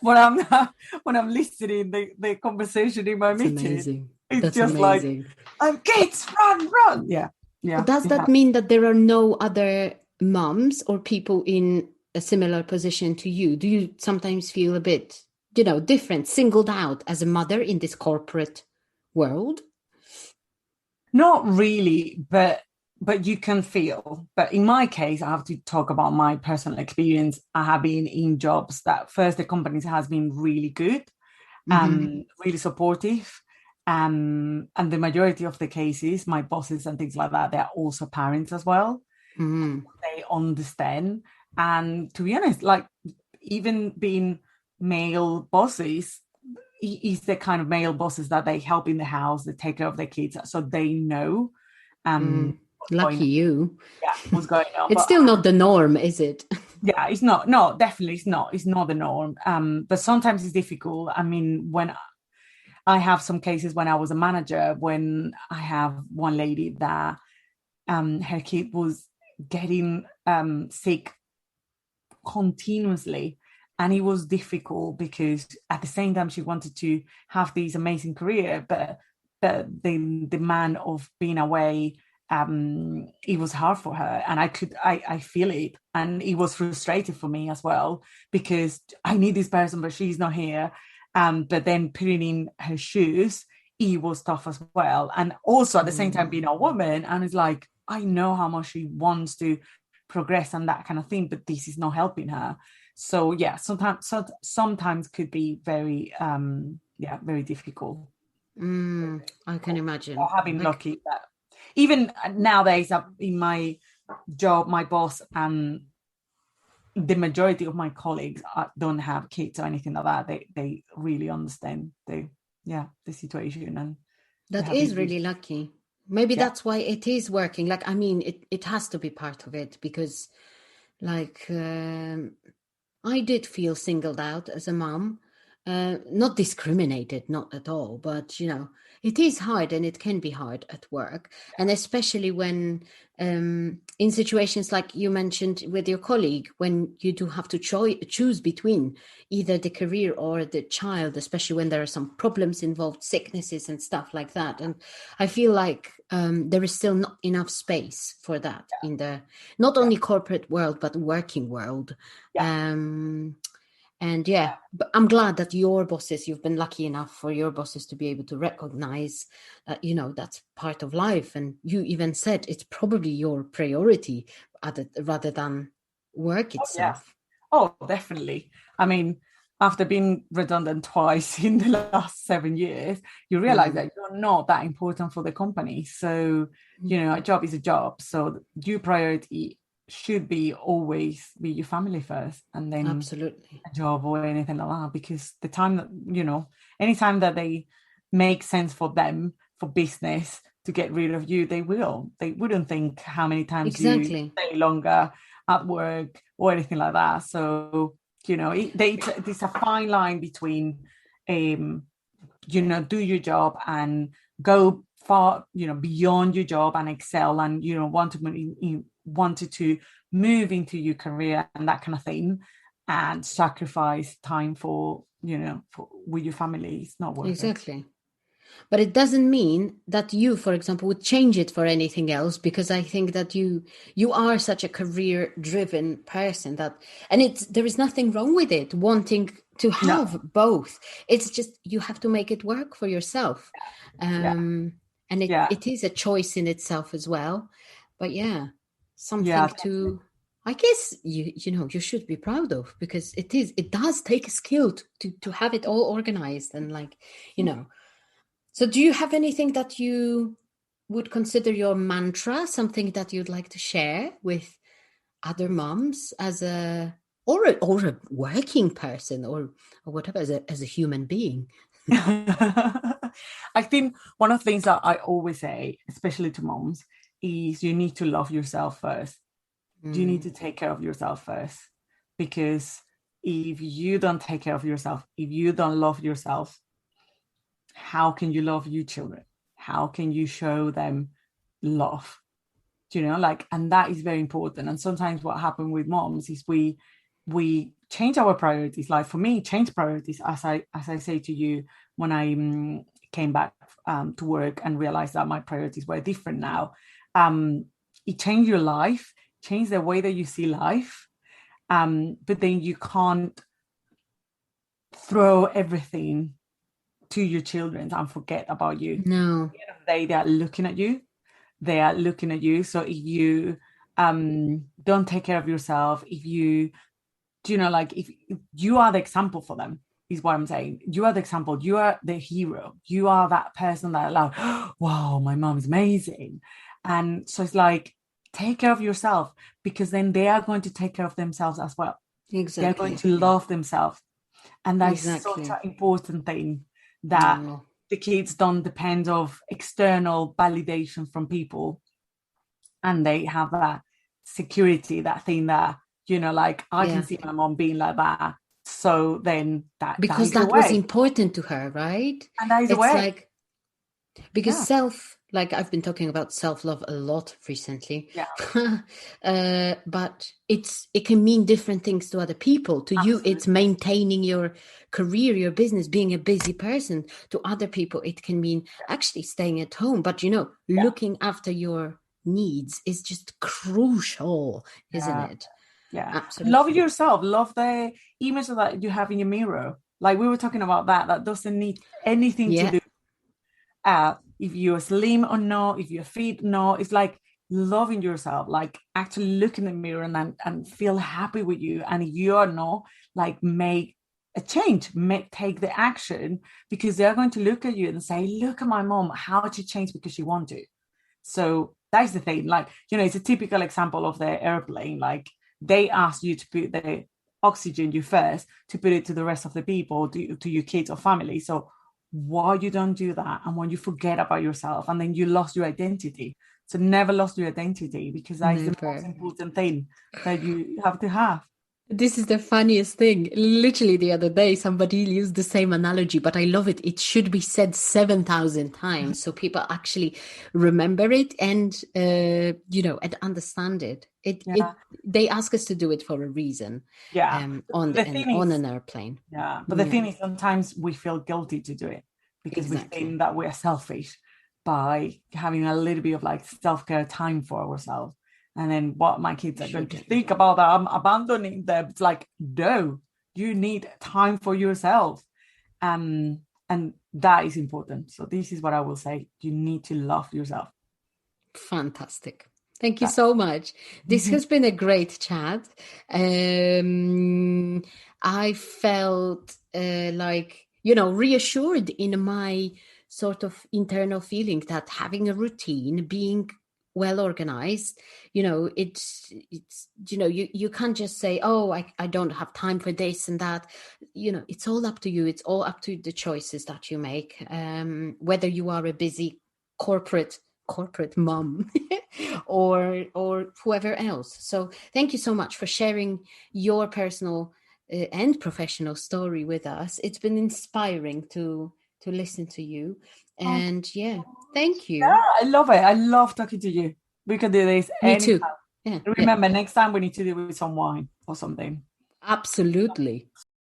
when I'm when I'm listening the conversation in my It's meeting. amazing. It's That's just like, amazing. kids, run, run. Yeah, But yeah. does that mean that there are no other moms or people in a similar position to you? Do you sometimes feel a bit, different, singled out as a mother in this corporate world? Not really, but you can feel. But in my case, I have to talk about my personal experience. I have been in jobs that first the companies has been really good, Hmm. really supportive. And the majority of the cases, my bosses and things like that, they're also parents as well. Hmm. They understand. And to be honest, like even being male bosses, is the kind of male bosses that they help in the house, they take care of their kids, so they know Mm. what's going Lucky on. you. Yeah, what's going on. It's But still not the norm, is it? yeah, it's not. No, definitely, it's not the norm. But sometimes it's difficult. I mean, when I have some cases when I was a manager, when I have one lady that her kid was getting sick continuously, and it was difficult because at the same time she wanted to have this amazing career, but the demand of being away, it was hard for her, and I feel it, and it was frustrating for me as well, because I need this person but she's not here. But then putting in her shoes, it was tough as well, and also at the same time Mm. being a woman, and it's like I know how much she wants to progress and that kind of thing, but this is not helping her. So yeah, sometimes could be very very difficult. I can imagine. I have been Like, lucky that even nowadays in my job, my boss and the majority of my colleagues don't have kids or anything like that. They really understand the situation, and they that have been is really, really lucky. Maybe yeah. that's why it is working. Like, I mean, it has to be part of it because, like, I did feel singled out as a mom, not discriminated, not at all, but it is hard and it can be hard at work. And especially when, in situations like you mentioned with your colleague, when you do have to choose between either the career or the child, especially when there are some problems involved, sicknesses and stuff like that. And I feel like there is still not enough space for that in the not Yeah, only corporate world, but working world. yeah, um and yeah, but I'm glad that you've been lucky enough for your bosses to be able to recognize that that's part of life, and you even said it's probably your priority rather than work oh yeah. itself. Oh, definitely. I mean, after being redundant twice in the last 7 years, you realize Mm. that you're not that important for the company. So, a job is a job. So your priority should be always be your family first, and then Absolutely. a job or anything like that. Because the time that, anytime that they make sense for them, for business to get rid of you, they will. They wouldn't think how many times you Exactly. stay longer at work or anything like that. So, it's a fine line between, do your job and go far, beyond your job and excel, and, wanted to move into your career and that kind of thing, and sacrifice time with your family. It's not worth it. Exactly. But it doesn't mean that you, for example, would change it for anything else, because I think that you are such a career driven person that, and there is nothing wrong with it wanting to No. have both. It's just you have to make it work for yourself. Yeah. And Yeah. it is a choice in itself as well. But yeah, Yeah, something definitely. to, I guess you should be proud of, because it does take a skill to have it all organized and, like, you know so, do you have anything that you would consider your mantra, something that you'd like to share with other moms as a working person, or whatever, as a human being? I think one of the things that I always say, especially to moms, is you need to love yourself first. You need Mm, to take care of yourself first. Because if you don't take care of yourself, if you don't love yourself, how can you love your children? How can you show them love? And that is very important. And sometimes what happens with moms is we change our priorities. Like for me, change priorities, as I say to you, when I came back to work and realized that my priorities were different now. It changed your life, changed the way that you see life. But then you can't throw everything to your children and forget about you. No. At the end of the day, they are looking at you. They are looking at you. So if you don't take care of yourself, if you like, if you are the example for them, is what I'm saying. You are the example. You are the hero. You are that person that like, wow, my mom is amazing. And so it's like, take care of yourself, because then they are going to take care of themselves as well. They're going Exactly. to love themselves. And that's such Exactly. an important thing, that No. the kids don't depend of external validation from people, and they have that security, that thing that, like, I can Yeah. see my mom being like that, so then that Because is the that was way, important to her, right? and that is the It's way. like, because Yeah, like I've been talking about self-love a lot recently. yeah, But it can mean different things to other people. To you, it's absolutely. maintaining your career, your business, being a busy person. To other people, it can mean actually staying at home. But Yeah, looking after your needs is just crucial, isn't yeah, it? yeah. Love Absolutely. yourself. Love the image that you have in your mirror. Like we were talking about, that doesn't need anything to Yeah. do if you're slim or not, if you're fit or not. It's like loving yourself, like actually looking in the mirror and feel happy with you. And if you are not, like, make a change, take the action, because they're going to look at you and say, look at my mom, how she changed because she wanted to. So that's the thing. Like, it's a typical example of the airplane. Like, they ask you to put the oxygen you first, to put it to the rest of the people, to your kids or family. So why you don't do that, and when you forget about yourself, and then you lost your identity. So never lost your identity, because that is the most Never. important thing that you have to have. This is the funniest thing. Literally the other day, somebody used the same analogy, but I love it. It should be said 7,000 times so people actually remember it and, and understand it. Yeah, They ask us to do it for a reason, yeah. on The thing on is, an airplane. yeah, but the Yeah, thing is, sometimes we feel guilty to do it, because we exactly. think that we're selfish by having a little bit of like self-care time for ourselves. And then what my kids are going to Shouldn't. think about that I'm abandoning them. It's like, no, you need time for yourself. And that is important. So this is what I will say. You need to love yourself. Fantastic. Thank you That, so much. This has been a great chat. I felt like, reassured in my sort of internal feeling that having a routine, being well organized, you can't just say, oh, I don't have time for this and that. It's all up to you. It's all up to the choices that you make. Whether you are a busy corporate mom or whoever else. So thank you so much for sharing your personal and professional story with us. It's been inspiring to listen to you. oh, And yeah, thank yeah, you. I love it. I love talking to you. We can do this Me anytime. too. Yeah, yeah. Remember, next time we need to do it with some wine or something. Absolutely.